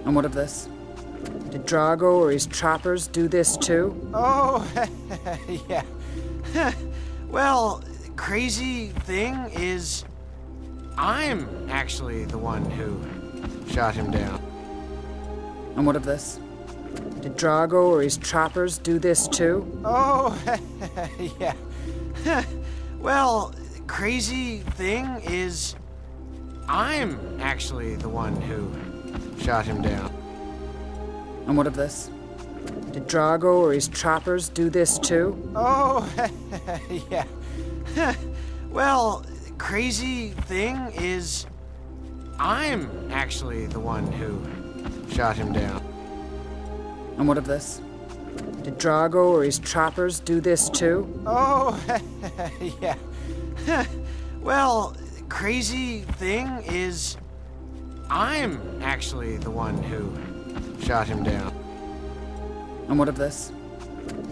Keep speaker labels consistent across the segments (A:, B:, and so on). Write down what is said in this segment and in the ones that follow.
A: And what of this? Did Drago or his trappers do this too?
B: Oh, yeah. Well, crazy thing is, I'm actually the one who shot him down.
A: And what of this? Did Drago or his trappers do this too?
B: Oh, yeah. Well, crazy thing is, I'm actually the one who shot him down.
A: And what of this? Did Drago or his trappers do this too?
B: Oh, yeah. Well, crazy thing is, I'm actually the one who shot him down.
A: And what of this? Did Drago or his trappers do this too?
B: Oh, yeah. Well, crazy thing is, I'm actually the one who shot him down.
A: And what of this?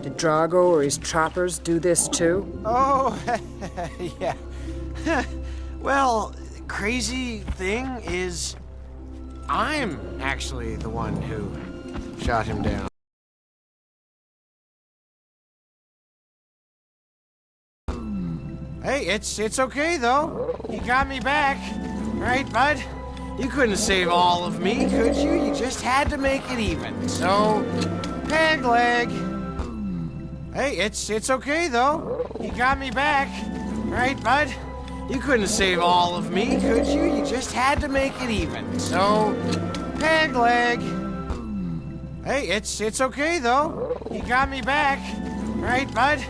A: Did Drago or his trappers do this too?
B: Oh, yeah. Well, crazy thing is, I'm actually the one who shot him down. Hey, it's okay though. You got me back. Right, bud? You couldn't save all of me, could you? You just had to make it even. So, peg leg. Hey, it's okay though. You got me back. Right, bud? You couldn't save all of me, could you? You just had to make it even. So, peg leg. Hey, it's okay though. You got me back. Right, bud?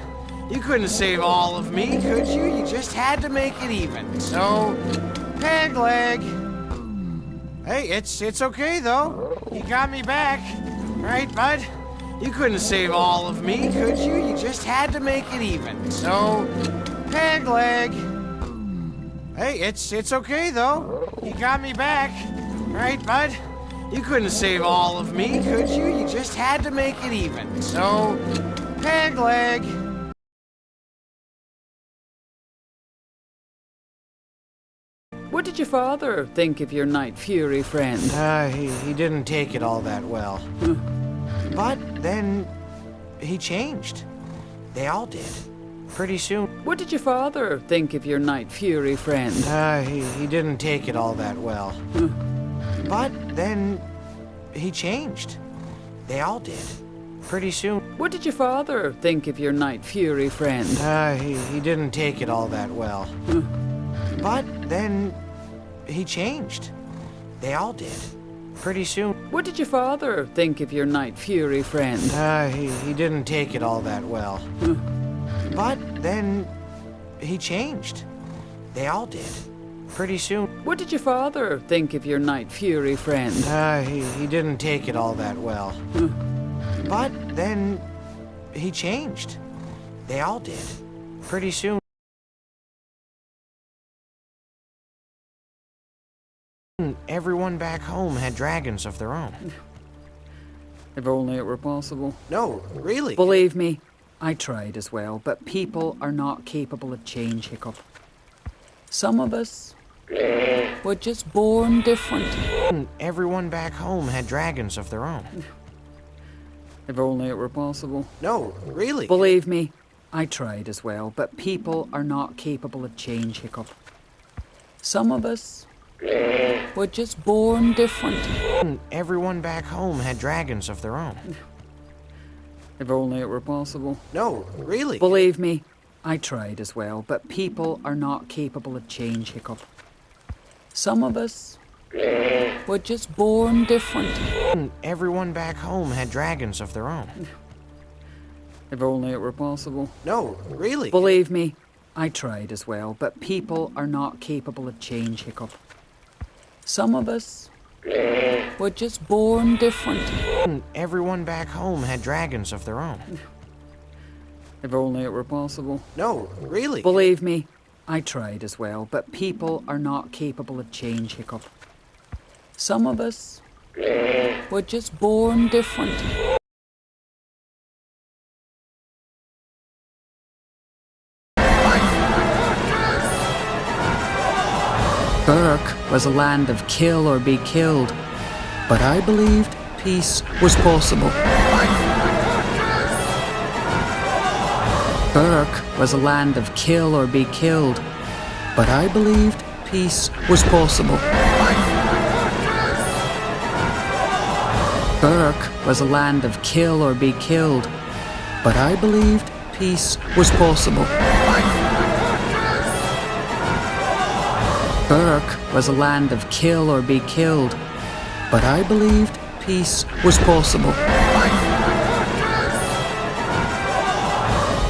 B: You couldn't save all of me, could you? You just had to make it even. So, peg leg. Hey, it's okay though. You got me back. Right, bud? You couldn't save all of me, could you? You just had to make it even. So, peg leg. Hey, it's okay though. You got me back. Right, bud? You couldn't save all of me, could you? You just had to make it even. So, peg leg.
A: What did your father think of your Night Fury friend?
B: He didn't take it all that well. But then he changed. They all did. Pretty soon.
A: What did your father think of your Night Fury friend?
B: He didn't take it all that well. But then he changed. They all did. Pretty soon.
A: What did your father think of your Night Fury friend?
B: He didn't take it all that well. But then he changed. They all did. Pretty soon.
A: What did your father think of your Night Fury friend?
B: He didn't take it all that well. But then he changed. They all did. Pretty soon.
A: What did your father think of your Night Fury friend?
B: He didn't take it all that well. But then he changed. They all did. Pretty soon. Everyone back home had dragons of their own.
A: If only it were possible.
B: No, really.
A: Believe me, I tried as well, but people are not capable of change, Hiccup. Some of us were just born different.
B: Everyone back home had dragons of their own.
A: If only it were possible.
B: No, really.
A: Believe me, I tried as well, but people are not capable of change, Hiccup. Some of us were just born different.
B: Everyone back home had dragons of their own.
A: If only it were possible.
B: No, really.
A: Believe me, I tried as well, but people are not capable of change, Hiccup. Some of us were just born different.
B: Everyone back home had dragons of their own.
A: If only it were possible.
B: No, really.
A: Believe me, I tried as well, but people are not capable of change, Hiccup. Some of us were just born different.
B: Everyone back home had dragons of their own.
A: If only it were possible.
B: No, really.
A: Believe me, I tried as well, but people are not capable of change, Hiccup. Some of us were just born different. Burke was a land of kill or be killed. but I believed peace was possible. Burke was a land of kill or be killed, but I believed peace was possible. Burke was a land of kill or be killed, but I believed peace was possible. Burke was a land of kill or be killed, but I believed peace was possible.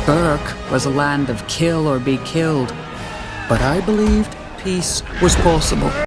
A: Burke was a land of kill or be killed, but I believed peace was possible.